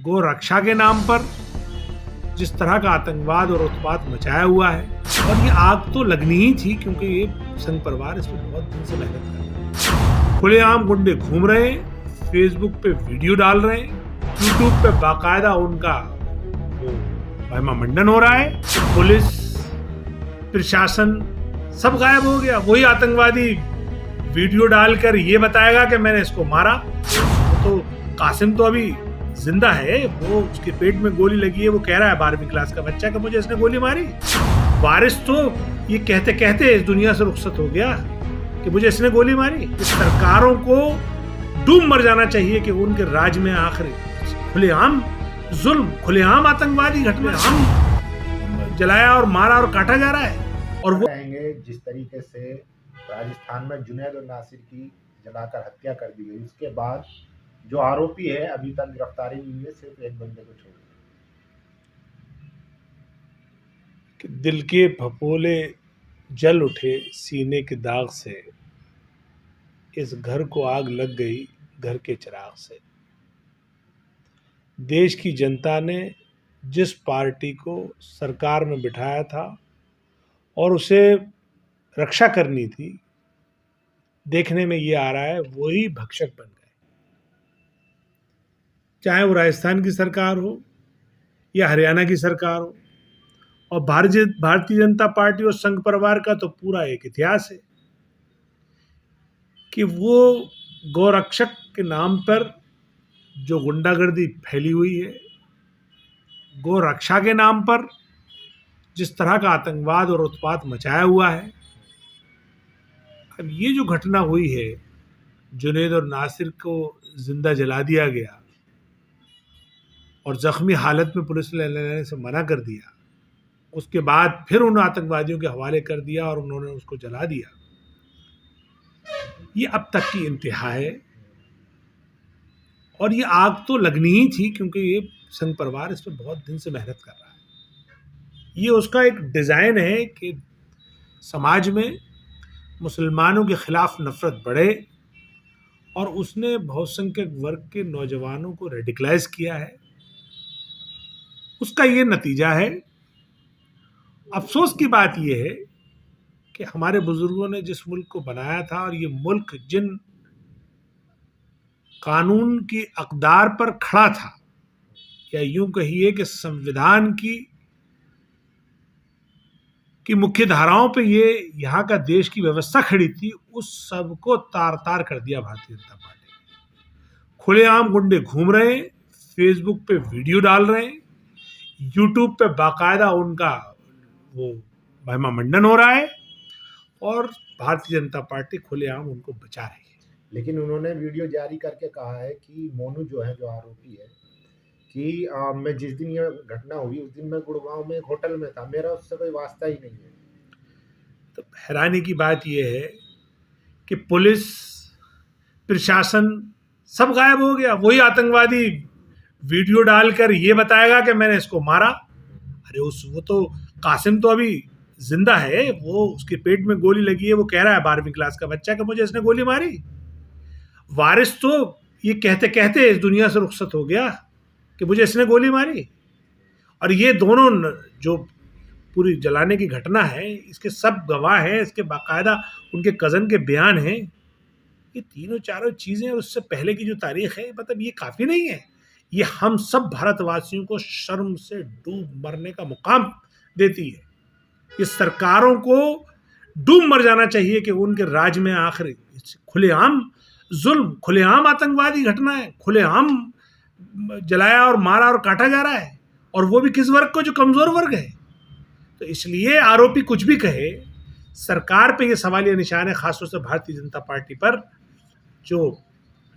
गौ रक्षा के नाम पर जिस तरह का आतंकवाद और उत्पात मचाया हुआ है, और ये आग तो लगनी ही थी क्योंकि ये संघ परिवार इसमें बहुत दिन से मेहनत कर रहा है। खुलेआम गुंडे घूम रहे हैं, फेसबुक पे वीडियो डाल रहे हैं, यूट्यूब पे बाकायदा उनका महिमा मंडन हो रहा है। पुलिस प्रशासन सब गायब हो गया। वही आतंकवादी वीडियो डालकर ये बताएगा कि मैंने इसको मारा। तो कासिम तो अभी जिंदा है, वो उसके पेट में गोली लगी है, वो कह रहा है 12वीं क्लास का बच्चा कि मुझे इसने गोली मारी। वारिस तो ये कहते कहते इस दुनिया से रुखसत हो गया कि मुझे इसने गोली मारी। इस सरकारों को डूब मर जाना चाहिए कि उनके राज में आखिरी खुलेआम जुल्म, खुलेआम आतंकवादी घटना हम जलाया और मारा और काटा जा रहा है। और वो कहेंगे जिस तरीके से राजस्थान में जुनैद और नासिर की जलाकर हत्या कर दी गई, उसके बाद जो आरोपी है अभी तक गिरफ्तारी नहीं हुई है, सिर्फ एक बंदे को छोड़ कि दिल के फपोले जल उठे सीने के दाग से, इस घर को आग लग गई घर के चिराग से। देश की जनता ने जिस पार्टी को सरकार में बिठाया था और उसे रक्षा करनी थी, देखने में ये आ रहा है वही भक्षक बन गए। चाहे वो राजस्थान की सरकार हो या हरियाणा की सरकार हो, और भारतीय जनता पार्टी और संघ परिवार का तो पूरा एक इतिहास है कि वो गौरक्षक के नाम पर जो गुंडागर्दी फैली हुई है, गौ रक्षा के नाम पर जिस तरह का आतंकवाद और उत्पात मचाया हुआ है। अब ये जो घटना हुई है, जुनैद और नासिर को जिंदा जला दिया गया और जख्मी हालत में पुलिस ने लेने से मना कर दिया, उसके बाद फिर उन आतंकवादियों के हवाले कर दिया और उन्होंने उसको जला दिया, ये अब तक की इंतहा है। और ये आग तो लगनी ही थी क्योंकि ये संघ परिवार इस पर बहुत दिन से मेहनत कर रहा है। ये उसका एक डिज़ाइन है कि समाज में मुसलमानों के खिलाफ नफरत बढ़े, और उसने बहुसंख्यक वर्ग के नौजवानों को रेडिकलाइज किया है। उसका ये नतीजा है। अफसोस की बात यह है कि हमारे बुजुर्गों ने जिस मुल्क को बनाया था, और ये मुल्क जिन कानून की अक़दार पर खड़ा था, या यूं कहिए कि संविधान की मुख्य धाराओं पे ये यहाँ का देश की व्यवस्था खड़ी थी, उस सब को तार तार कर दिया भारतीय जनता पार्टी। खुलेआम गुंडे घूम रहे हैं, फेसबुक पे वीडियो डाल रहे हैं, यूट्यूब पे बाकायदा उनका वो महिमा मंडन हो रहा है, और भारतीय जनता पार्टी खुलेआम उनको बचा रही है। लेकिन उन्होंने वीडियो जारी करके कहा है कि मोनू जो है, जो आरोपी है, कि मैं जिस दिन ये घटना हुई उस दिन मैं गुड़गांव में एक होटल में था, मेरा उससे कोई वास्ता ही नहीं है। तो हैरानी की बात यह है कि पुलिस प्रशासन सब गायब हो गया। वही आतंकवादी वीडियो डालकर ये बताएगा कि मैंने इसको मारा। अरे वो तो कासिम तो अभी जिंदा है, वो उसके पेट में गोली लगी है, वो कह रहा है 12वीं क्लास का बच्चा कि मुझे इसने गोली मारी। वारिस तो ये कहते कहते इस दुनिया से रुखसत हो गया कि मुझे इसने गोली मारी। और ये दोनों जो पूरी जलाने की घटना है, इसके सब गवाह हैं, इसके बाकायदा उनके कज़न के बयान हैं। ये तीनों चारों चीज़ें और उससे पहले की जो तारीख है, मतलब ये काफ़ी नहीं है। ये हम सब भारतवासियों को शर्म से डूब मरने का मुकाम देती है। ये सरकारों को डूब मर जाना चाहिए कि उनके राज में आखिरी खुलेआम जुल्म, खुलेआम आतंकवादी घटना है, खुलेआम जलाया और मारा और काटा जा रहा है, और वो भी किस वर्ग को, जो कमज़ोर वर्ग है। तो इसलिए आरोपी कुछ भी कहे, सरकार पे ये सवालिया निशान है, खासतौर से भारतीय जनता पार्टी पर, जो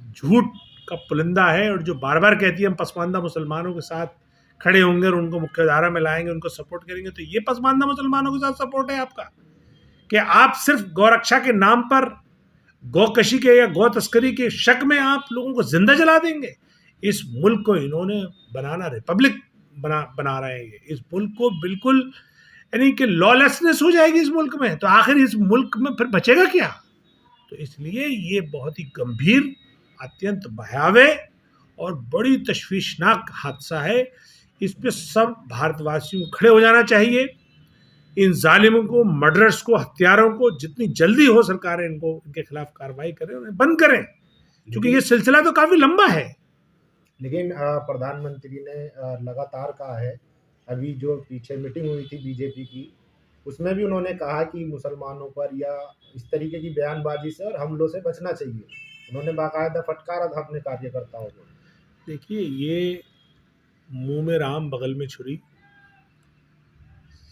झूठ का पुलिंदा है और जो बार बार कहती है हम पसमानदा मुसलमानों के साथ खड़े होंगे और उनको मुख्यधारा में लाएंगे, उनको सपोर्ट करेंगे। तो ये पसमानदा मुसलमानों के साथ सपोर्ट है आपका कि आप सिर्फ गौरक्षा के नाम पर गौकशी के या गौ तस्करी के शक में आप लोगों को जिंदा जला देंगे। इस मुल्क को इन्होंने बनाना रिपब्लिक बना रहे हैं। इस मुल्क को बिल्कुल यानी कि लॉलेसनेस हो जाएगी इस मुल्क में, तो आखिर इस मुल्क में फिर बचेगा क्या। तो इसलिए ये बहुत ही गंभीर, अत्यंत भयावह और बड़ी तशवीशनाक हादसा है। इस पे सब भारतवासियों को खड़े हो जाना चाहिए। इन जालिमों को, मर्डरर्स को, हत्यारों को जितनी जल्दी हो सरकारें इनको, इनके खिलाफ कार्रवाई करें, उन्हें बंद करें, क्योंकि ये सिलसिला तो काफी लंबा है। लेकिन प्रधानमंत्री ने लगातार कहा है, अभी जो पीछे मीटिंग हुई थी बीजेपी की, उसमें भी उन्होंने कहा कि मुसलमानों पर या इस तरीके की बयानबाजी से और हमलों से बचना चाहिए। उन्होंने बाकायदा फटकारा था अपने कार्यकर्ताओं को। देखिए, ये मुंह में राम बगल में छुरी,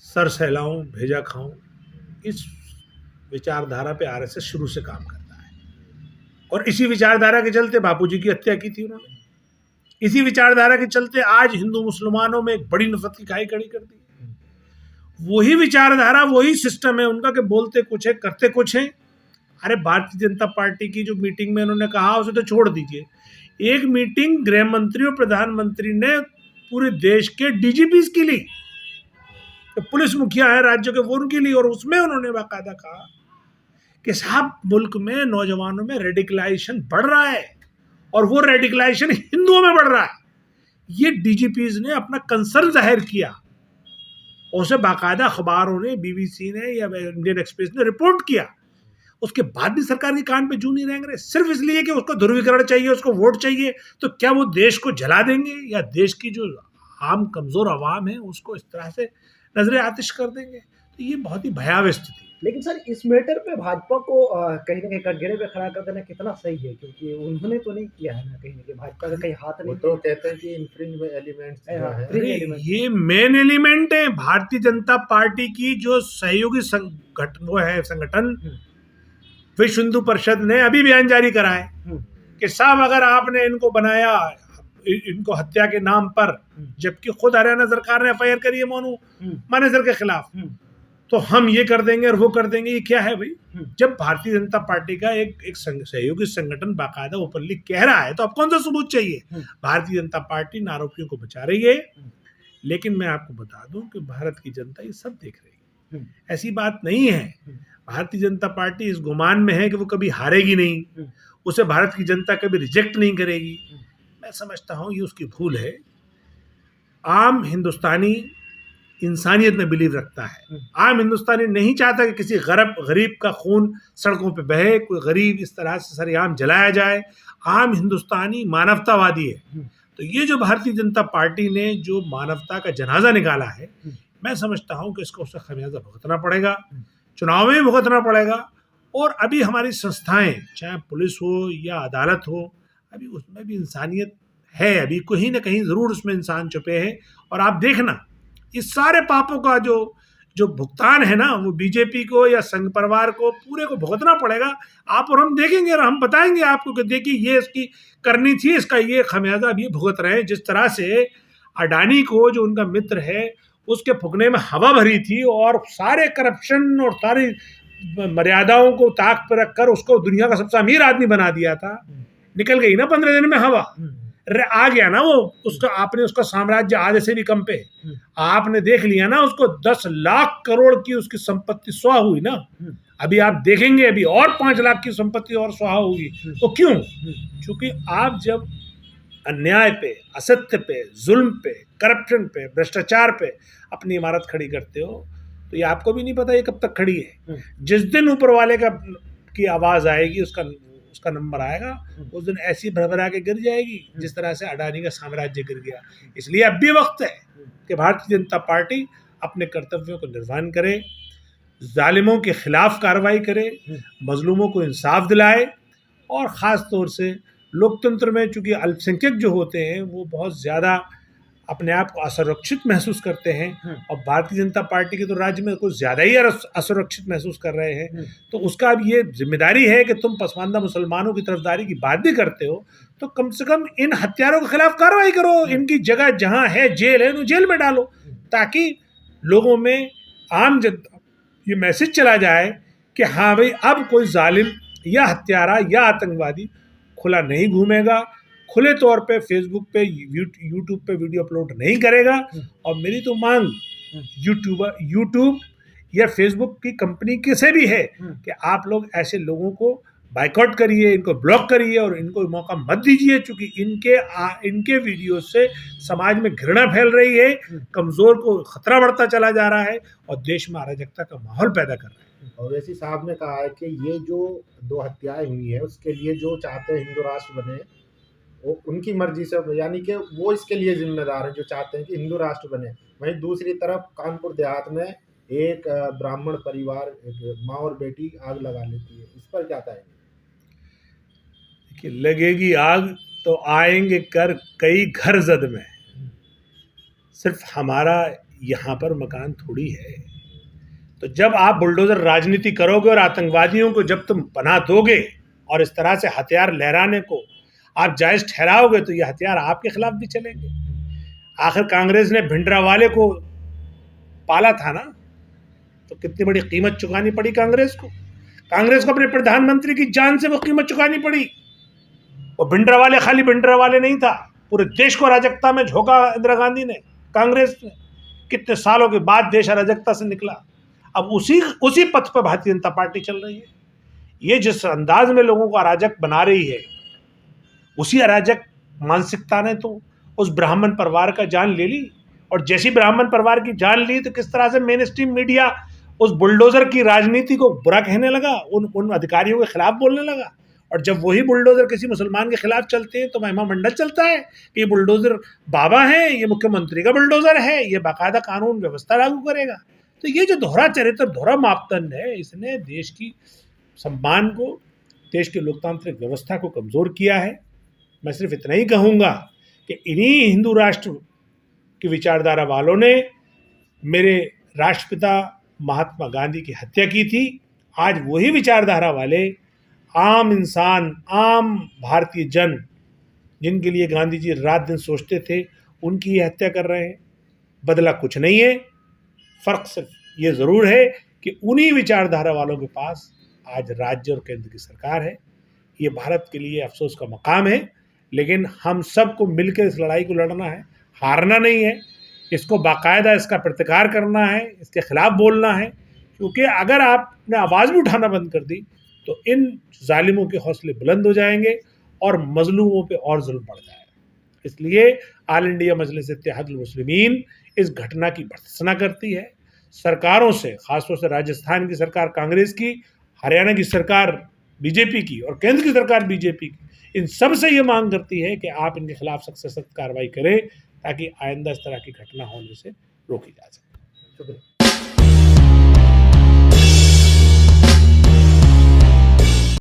सर सहलाऊं भेजा खाऊं, इस विचारधारा पे आरएसएस शुरू से काम करता है। और इसी विचारधारा के चलते बापूजी की हत्या की थी उन्होंने। इसी विचारधारा के चलते आज हिंदू मुसलमानों में एक बड़ी नफरत की खाई खड़ी कर दी। वही विचारधारा, वही सिस्टम है उनका कि बोलते कुछ है, करते कुछ है। अरे भारतीय जनता पार्टी की जो मीटिंग में उन्होंने कहा उसे तो छोड़ दीजिए। एक मीटिंग गृह मंत्री और प्रधानमंत्री ने पूरे देश के डीजीपीज की ली, तो पुलिस मुखिया है राज्यों के, वो उनकी ली, और उसमें उन्होंने बाकायदा कहा कि साहब मुल्क में नौजवानों में रेडिकलाइजेशन बढ़ रहा है और वो रेडिकलाइजेशन हिंदुओं में बढ़ रहा है। ये डीजीपीज ने अपना कंसर्न जाहिर किया, उसे बाकायदा अखबारों ने, बीबीसी ने या इंडियन एक्सप्रेस ने रिपोर्ट किया। उसके बाद भी सरकार के कान पे जू नहीं रेंग रहे, सिर्फ इसलिए कि उसको ध्रुवीकरण चाहिए, उसको वोट चाहिए। तो क्या वो देश को जला देंगे या देश की जो आम कमजोर आवाम है उसको इस तरह से नजरे आतिश कर देंगे? तो ये बहुत ही भयावह स्थिति। लेकिन सर, इस मैटर पे भाजपा को कहीं ना कहीं कटघरे पे खड़ा कर देना कितना सही है, क्योंकि उन्होंने तो नहीं किया है ना, कहीं ना कहीं भाजपा का कहीं हाथ नहीं। वो तो कहते हैं कि इन्फ्रिंजमेंट एलिमेंट्स जो है, एलिमेंट। ये मेन एलिमेंट है भारतीय जनता पार्टी की जो सहयोगी संगठन विश्व हिंदू परिषद ने अभी बयान जारी करा है कि साहब अगर आपने इनको बनाया, इनको हत्या के नाम पर, जबकि खुद हरियाणा सरकार ने एफआईआर करी है मोनू मानेसर के खिलाफ, तो हम ये कर देंगे और वो कर देंगे। ये क्या है भाई? जब भारतीय जनता पार्टी का एक सहयोगी संगठन बाकायदा ओपनली कह रहा है तो अब कौन सा सबूत चाहिए? भारतीय जनता पार्टी इन आरोपियों को बचा रही है, लेकिन मैं आपको बता दूं कि भारत की जनता ये सब देख रही है। ऐसी बात नहीं है। भारतीय जनता पार्टी इस गुमान में है कि वो कभी हारेगी नहीं, उसे भारत की जनता कभी रिजेक्ट नहीं करेगी। मैं समझता हूं ये उसकी भूल है। आम हिंदुस्तानी इंसानियत में बिलीव रखता है। आम हिंदुस्तानी नहीं चाहता कि किसी गरीब का खून सड़कों पे बहे, कोई गरीब इस तरह से सरेआम जलाया जाए। आम हिंदुस्तानी मानवतावादी है। तो ये जो भारतीय जनता पार्टी ने जो मानवता का जनाजा निकाला है, मैं समझता हूं कि इसको उसका खमियाजा भुगतना पड़ेगा, चुनाव में भुगतना पड़ेगा। और अभी हमारी संस्थाएं, चाहे पुलिस हो या अदालत हो, अभी उसमें भी इंसानियत है, अभी कहीं ना कहीं जरूर उसमें इंसान छुपे हैं। और आप देखना, इस सारे पापों का जो भुगतान है ना, वो बीजेपी को या संघ परिवार को पूरे को भुगतना पड़ेगा। आप और हम देखेंगे और हम बताएंगे आपको कि देखिए ये इसकी करनी थी, इसका ये खमियाजा भी भुगत रहे हैं। जिस तरह से अडानी को, जो उनका मित्र है, उसके फुकने में हवा भरी थी और सारे करप्शन और सारी मर्यादाओं को ताक पर रखकर उसको दुनिया का सबसे अमीर आदमी बना दिया था। निकल गई ना 15 दिन में हवा, आ गया ना वो, उसका आपने उसका साम्राज्य आधे से भी कम पे आपने देख लिया ना। उसको 10 लाख करोड़ की उसकी संपत्ति स्वाह हुई ना। अभी आप देखेंगे अभी और 5 लाख की संपत्ति और स्वाह होगी। तो क्यों? क्योंकि आप जब अन्याय पे, असत्य पे, जुल्म पे, करप्शन पे, भ्रष्टाचार पे अपनी इमारत खड़ी करते हो, तो ये आपको भी नहीं पता ये कब तक खड़ी है। जिस दिन ऊपर वाले की आवाज आएगी, उसका नंबर आएगा, उस दिन ऐसी भरभरा के गिर जाएगी जिस तरह से अडानी का साम्राज्य गिर गया। इसलिए अब भी वक्त है कि भारतीय जनता पार्टी अपने कर्तव्यों को निर्वहन करे, जालिमों के खिलाफ कार्रवाई करे, मजलूमों को इंसाफ दिलाए। और ख़ास तौर से लोकतंत्र में चूंकि अल्पसंख्यक जो होते हैं वो बहुत ज़्यादा अपने आप को असुरक्षित महसूस करते हैं, और भारतीय जनता पार्टी के तो राज्य में कुछ ज़्यादा ही असुरक्षित महसूस कर रहे हैं। तो उसका अब ये जिम्मेदारी है कि तुम पसमानदा मुसलमानों की तरफदारी की बात भी करते हो तो कम से कम इन हत्यारों के खिलाफ कार्रवाई करो। इनकी जगह जहाँ है जेल है, उन्हें जेल में डालो, ताकि लोगों में, आम जनता, ये मैसेज चला जाए कि हाँ भाई अब कोई जालिम या हत्यारा या आतंकवादी खुला नहीं घूमेगा, खुले तौर पे फेसबुक पे, यूट्यूब पे वीडियो अपलोड नहीं करेगा। और मेरी तो मांग यूट्यूब या फेसबुक की कंपनी के से भी है कि आप लोग ऐसे लोगों को बाइकआउट करिए, इनको ब्लॉक करिए और इनको मौका मत दीजिए, क्योंकि इनके वीडियो से समाज में घृणा फैल रही है, कमज़ोर को खतरा बढ़ता चला जा रहा है और देश में अराजकता का माहौल पैदा कर रहा है। ओवैसी साहब ने कहा है कि ये जो 2 हत्याएं हुई हैं उसके लिए जो चाहते हैं हिंदू राष्ट्र बने वो उनकी मर्जी से, यानी कि वो इसके लिए जिम्मेदार हैं जो चाहते हैं कि हिंदू राष्ट्र बने। वहीं दूसरी तरफ कानपुर देहात में एक ब्राह्मण परिवार, एक माँ और बेटी आग लगा लेती है, इस पर क्या कहेंगे? कि लगेगी आग तो आएंगे कर कई घर जद में, सिर्फ हमारा यहाँ पर मकान थोड़ी है। तो जब आप बुलडोजर राजनीति करोगे और आतंकवादियों को जब तुम पनाह दोगे और इस तरह से हथियार लहराने को आप जायज़ ठहराओगे तो ये हथियार आपके खिलाफ भी चलेंगे। आखिर कांग्रेस ने भिंडरावाले को पाला था ना, तो कितनी बड़ी कीमत चुकानी पड़ी कांग्रेस को अपने प्रधानमंत्री की जान से वो कीमत चुकानी पड़ी। और भिंडरावाले खाली भिंडरावाले नहीं था, पूरे देश को अराजकता में झोंका इंदिरा गांधी ने, कांग्रेस ने। कितने सालों के बाद देश अराजकता से निकला, अब उसी पथ पर भारतीय जनता पार्टी चल रही है। ये जिस अंदाज में लोगों को अराजक बना रही है, उसी अराजक मानसिकता ने तो उस ब्राह्मण परिवार का जान ले ली। और जैसी ब्राह्मण परिवार की जान ली तो किस तरह से मेन स्ट्रीम मीडिया उस बुलडोजर की राजनीति को बुरा कहने लगा, उन अधिकारियों के खिलाफ बोलने लगा। और जब वही बुलडोजर किसी मुसलमान के खिलाफ चलते हैं तो महिमा मंडल चलता है कि ये बुलडोजर बाबा है, ये मुख्यमंत्री का बुलडोजर है, ये बाकायदा कानून व्यवस्था लागू करेगा। तो ये जो दोहरा चरित्र, दोहरा मापदंड है, इसने देश की सम्मान को, देश की लोकतांत्रिक व्यवस्था को कमज़ोर किया है। मैं सिर्फ इतना ही कहूँगा कि इन्हीं हिंदू राष्ट्र की विचारधारा वालों ने मेरे राष्ट्रपिता महात्मा गांधी की हत्या की थी। आज वही विचारधारा वाले आम इंसान, आम भारतीय जन, जिनके लिए गांधी जी रात दिन सोचते थे, उनकी ये हत्या कर रहे हैं। बदला कुछ नहीं है, फ़र्क सिर्फ ये ज़रूर है कि उन्हीं विचारधारा वालों के पास आज राज्य और केंद्र की सरकार है। ये भारत के लिए अफसोस का मकाम है, लेकिन हम सबको मिलकर इस लड़ाई को लड़ना है, हारना नहीं है। इसको बाकायदा इसका प्रतिकार करना है, इसके खिलाफ बोलना है, क्योंकि अगर आपने आवाज़ भी उठाना बंद कर दी तो इन जालिमों के हौसले बुलंद हो जाएंगे और मजलूमों पे और जुल्म बढ़ जाएगा। इसलिए ऑल इंडिया मजलिस इत्तेहादुल मुस्लिमीन इस घटना की भर्त्सना करती है। सरकारों से, खासतौर से राजस्थान की सरकार कांग्रेस की, हरियाणा की सरकार बीजेपी की और केंद्र की सरकार बीजेपी की, इन सब से ये मांग करती है कि आप इनके खिलाफ सख्त से सख्त कार्रवाई करें ताकि आइंदा इस तरह की घटना होने से रोकी जा सके। शुक्रिया।